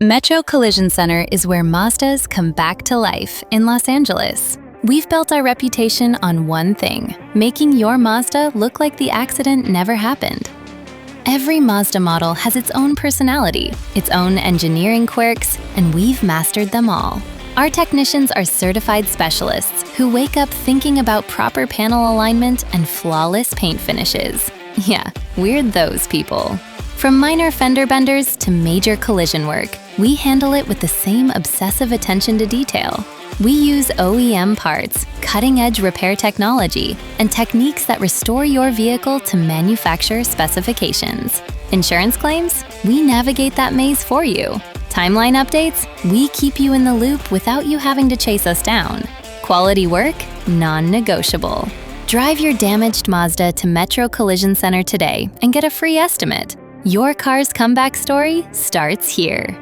Metro Collision Center is where Mazdas come back to life in Los Angeles. We've built our reputation on one thing: making your Mazda look like the accident never happened. Every Mazda model has its own personality, its own engineering quirks, and we've mastered them all. Our technicians are certified specialists who wake up thinking about proper panel alignment and flawless paint finishes. Yeah, we're those people. From minor fender benders to major collision work, we handle it with the same obsessive attention to detail. We use OEM parts, cutting-edge repair technology, and techniques that restore your vehicle to manufacturer specifications. Insurance claims? We navigate that maze for you. Timeline updates? We keep you in the loop without you having to chase us down. Quality work? Non-negotiable. Drive your damaged Mazda to Metro Collision Center today and get a free estimate. Your car's comeback story starts here.